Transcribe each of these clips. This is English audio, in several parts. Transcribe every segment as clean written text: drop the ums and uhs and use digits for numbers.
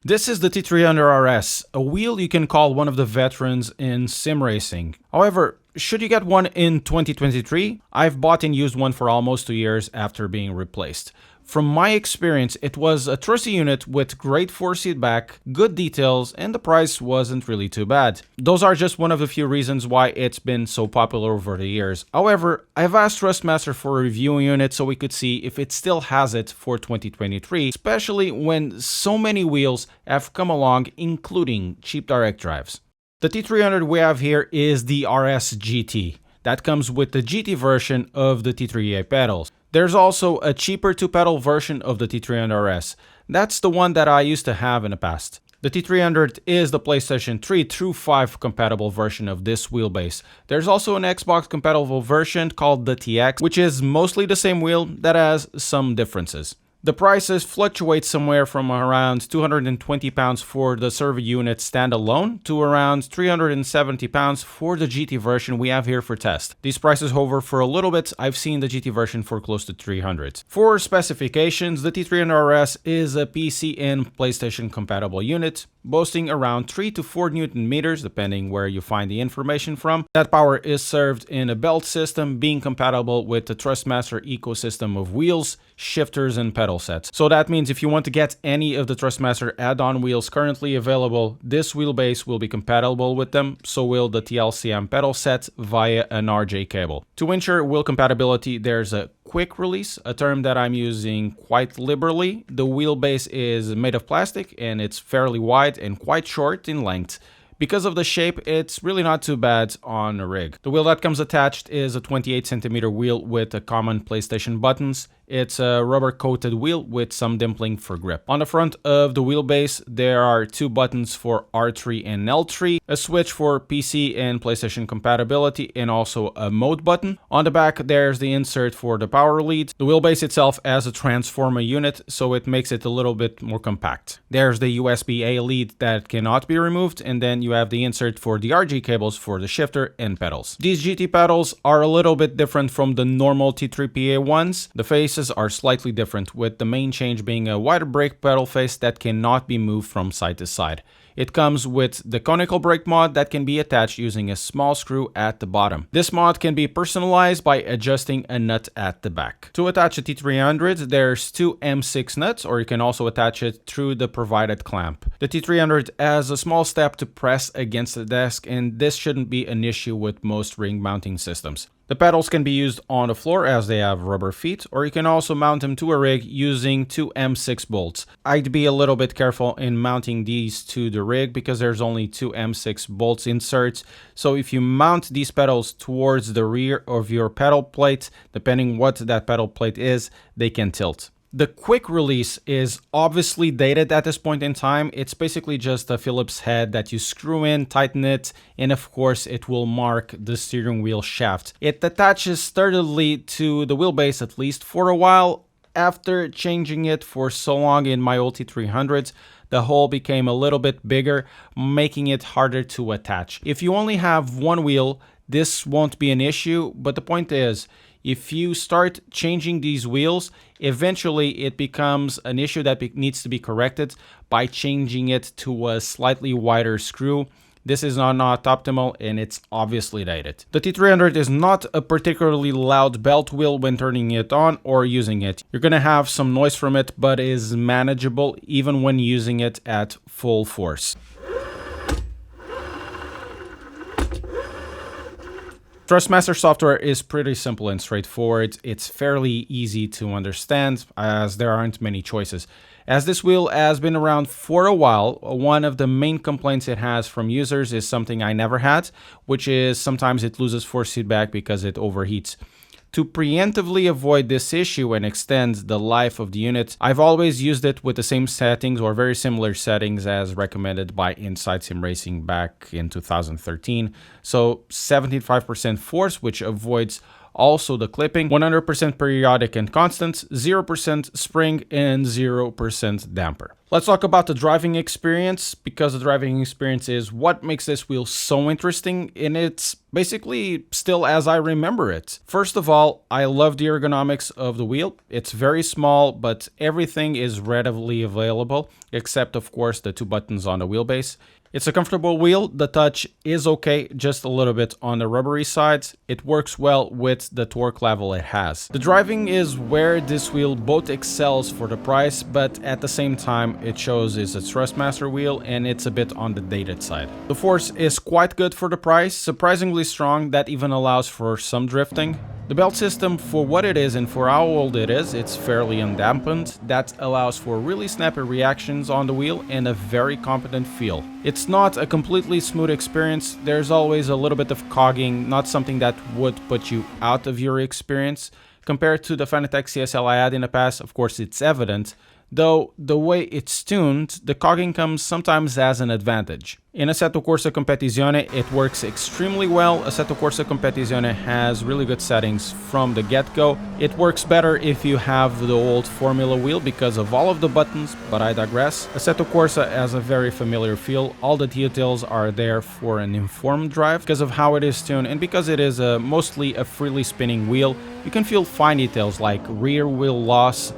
This is the T300 RS, a wheel you can call one of the veterans in sim racing. However, should you get one in 2023? I've bought and used one for almost 2 years after being replaced. From my experience, it was a trusty unit with great force feedback, good details, and the price wasn't really too bad. Those are just one of the few reasons why it's been so popular over the years. However, I've asked Trustmaster for a review unit so we could see if it still has it for 2023, especially when so many wheels have come along, including cheap direct drives. The T300 we have here is the RS GT. That comes with the GT version of the T300 pedals. There's also a cheaper 2-pedal version of the T300 RS. That's the one that I used to have in the past. The T300 is the PlayStation 3 through 5 compatible version of this wheelbase. There's also an Xbox compatible version called the TX, which is mostly the same wheel that has some differences. The prices fluctuate somewhere from around £220 for the server unit standalone to around £370 for the GT version we have here for test. These prices hover for a little bit. I've seen the GT version for close to £300. For specifications, the T300 RS is a PC and PlayStation compatible unit, boasting around 3 to 4 Newton meters, depending where you find the information from. That power is served in a belt system, being compatible with the Trustmaster ecosystem of wheels, shifters, and pedal sets. So that means if you want to get any of the Trustmaster add-on wheels currently available, this wheelbase will be compatible with them, so will the TLCM pedal set via an RJ cable. To ensure wheel compatibility, there's a quick release, a term that I'm using quite liberally. The wheelbase is made of plastic and it's fairly wide and quite short in length. Because of the shape, it's really not too bad on a rig. The wheel that comes attached is a 28cm wheel with a common PlayStation buttons. It's a rubber-coated wheel with some dimpling for grip. On the front of the wheelbase, there are 2 buttons for R3 and L3, a switch for PC and PlayStation compatibility, and also a mode button. On the back, there's the insert for the power lead. The wheelbase itself has a transformer unit, so it makes it a little bit more compact. There's the USB-A lead that cannot be removed, and then you have the insert for the RG cables for the shifter and pedals. These GT pedals are a little bit different from the normal T3PA ones. The faces are slightly different, with the main change being a wider brake pedal face that cannot be moved from side to side. It comes with the conical brake mod that can be attached using a small screw at the bottom. This mod can be personalized by adjusting a nut at the back. To attach the T300, there's 2 M6 nuts, or you can also attach it through the provided clamp. The T300 has a small step to press against the desk, and this shouldn't be an issue with most ring mounting systems. The pedals can be used on the floor as they have rubber feet, or you can also mount them to a rig using 2 M6 bolts. I'd be a little bit careful in mounting these to the rig because there's only 2 M6 bolts inserts, so if you mount these pedals towards the rear of your pedal plate, depending what that pedal plate is, they can tilt. The quick release is obviously dated at this point in time. It's basically just a Phillips head that you screw in, tighten it, and of course it will mark the steering wheel shaft. It attaches sturdily to the wheelbase, at least for a while. After changing it for so long in my old T300s, the hole became a little bit bigger, making it harder to attach. If you only have one wheel, this won't be an issue, but the point is, if you start changing these wheels, eventually it becomes an issue that needs to be corrected by changing it to a slightly wider screw. This is not optimal, and it's obviously dated. The T300 is not a particularly loud belt wheel when turning it on or using it. You're gonna have some noise from it, but is manageable even when using it at full force. Trustmaster software is pretty simple and straightforward. It's fairly easy to understand as there aren't many choices. As this wheel has been around for a while, one of the main complaints it has from users is something I never had, which is sometimes it loses force feedback because it overheats. To preemptively avoid this issue and extend the life of the unit, I've always used it with the same settings or very similar settings as recommended by Inside Sim Racing back in 2013. So 75% force, which avoids also the clipping, 100% periodic and constant, 0% spring, and 0% damper. Let's talk about the driving experience, because the driving experience is what makes this wheel so interesting, and it's basically still as I remember it. First of all, I love the ergonomics of the wheel. It's very small, but everything is readily available, except of course the 2 buttons on the wheelbase. It's a comfortable wheel. The touch is okay, just a little bit on the rubbery side. It works well with the torque level it has. The driving is where this wheel both excels for the price, but at the same time it shows it's a Thrustmaster wheel and it's a bit on the dated side. The force is quite good for the price, surprisingly strong, that even allows for some drifting. The belt system, for what it is and for how old it is, it's fairly undampened. That allows for really snappy reactions on the wheel and a very competent feel. It's not a completely smooth experience. There's always a little bit of cogging, not something that would put you out of your experience. Compared to the Fanatec CSL I had in the past, of course it's evident, though the way it's tuned, the cogging comes sometimes as an advantage. In Assetto Corsa Competizione, it works extremely well. Assetto Corsa Competizione has really good settings from the get-go. It works better if you have the old Formula wheel because of all of the buttons, but I digress. Assetto Corsa has a very familiar feel. All the details are there for an informed drive because of how it is tuned, and because it is mostly a freely spinning wheel. You can feel fine details like rear wheel loss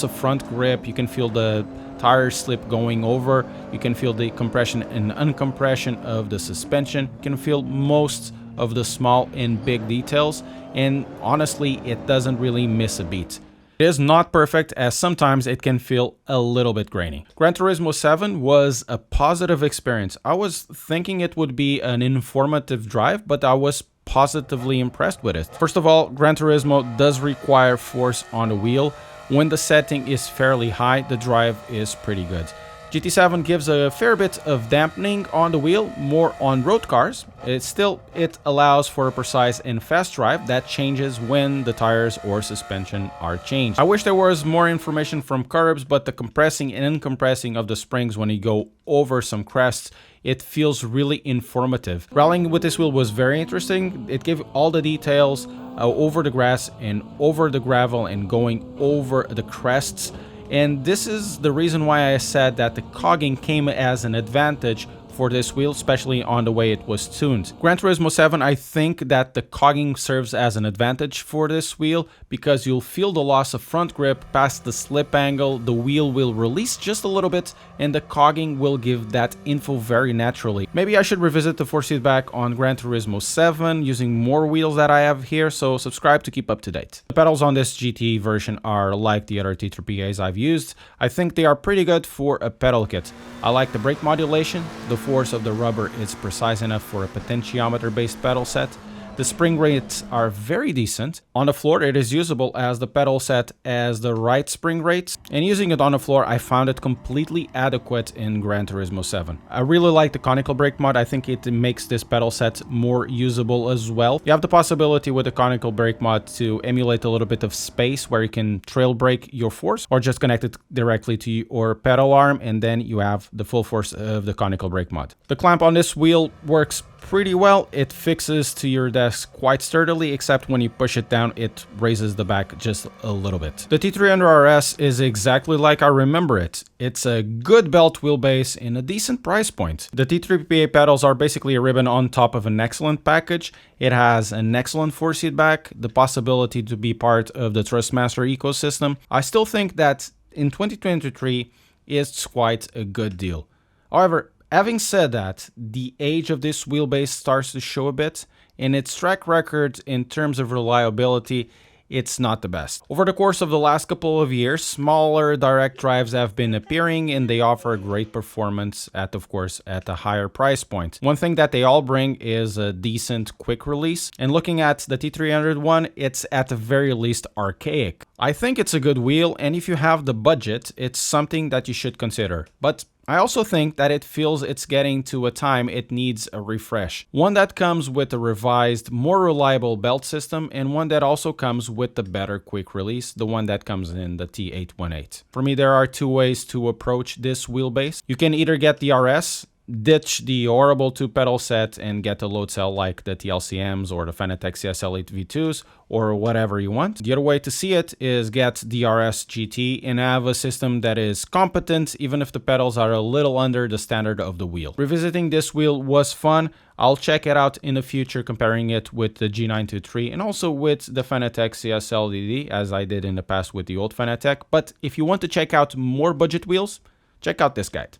of front grip. You can feel the tire slip going over. You can feel the compression and uncompression of the suspension. You can feel most of the small and big details, and honestly it doesn't really miss a beat. It is not perfect, as sometimes it can feel a little bit grainy. Gran Turismo 7 was a positive experience. I was thinking it would be an informative drive, but I was positively impressed with it. First of all, Gran Turismo does require force on the wheel. When the setting is fairly high, the drive is pretty good. GT7 gives a fair bit of dampening on the wheel, more on road cars. It allows for a precise and fast drive that changes when the tires or suspension are changed. I wish there was more information from curbs, but the compressing and uncompressing of the springs when you go over some crests, it feels really informative. Rallying with this wheel was very interesting. It gave all the details over the grass and over the gravel and going over the crests. And this is the reason why I said that the cogging came as an advantage for this wheel, especially on the way it was tuned. Gran Turismo 7, I think that the cogging serves as an advantage for this wheel because you'll feel the loss of front grip past the slip angle, the wheel will release just a little bit, and the cogging will give that info very naturally. Maybe I should revisit the force feedback on Gran Turismo 7 using more wheels that I have here, so subscribe to keep up to date. The pedals on this GT version are like the other T3PAs I've used. I think they are pretty good for a pedal kit. I like the brake modulation. The force of the rubber is precise enough for a potentiometer based pedal set. The spring rates are very decent. On the floor it is usable as the pedal set as the right spring rates, and using it on the floor I found it completely adequate in Gran Turismo 7. I really like the conical brake mod. I think it makes this pedal set more usable as well. You have the possibility with the conical brake mod to emulate a little bit of space where you can trail brake your force or just connect it directly to your pedal arm, and then you have the full force of the conical brake mod. The clamp on this wheel works pretty well. It fixes to your desk quite sturdily, except when you push it down it raises the back just a little bit. The T300 RS is exactly like I remember it. It's a good belt wheelbase in a decent price point. The T3PA pedals are basically a ribbon on top of an excellent package. It has an excellent force feedback, the possibility to be part of the Thrustmaster ecosystem. I still think that in 2023 it's quite a good deal. However, having said that, the age of this wheelbase starts to show a bit, and its track record in terms of reliability, it's not the best. Over the course of the last couple of years, smaller direct drives have been appearing and they offer great performance at, of course, at a higher price point. One thing that they all bring is a decent quick release, and looking at the T300 one, it's at the very least archaic. I think it's a good wheel, and if you have the budget, it's something that you should consider. But I also think that it feels it's getting to a time it needs a refresh. One that comes with a revised, more reliable belt system, and one that also comes with the better quick release, the one that comes in the T818. For me, there are two ways to approach this wheelbase. You can either get the RS, ditch the horrible 2-pedal set and get a load cell like the TLCMs or the Fanatec CSL 8 V2s or whatever you want. The other way to see it is get the RS GT and have a system that is competent even if the pedals are a little under the standard of the wheel. Revisiting this wheel was fun. I'll check it out in the future, comparing it with the G923 and also with the Fanatec CSL DD, as I did in the past with the old Fanatec. But if you want to check out more budget wheels, check out this guide.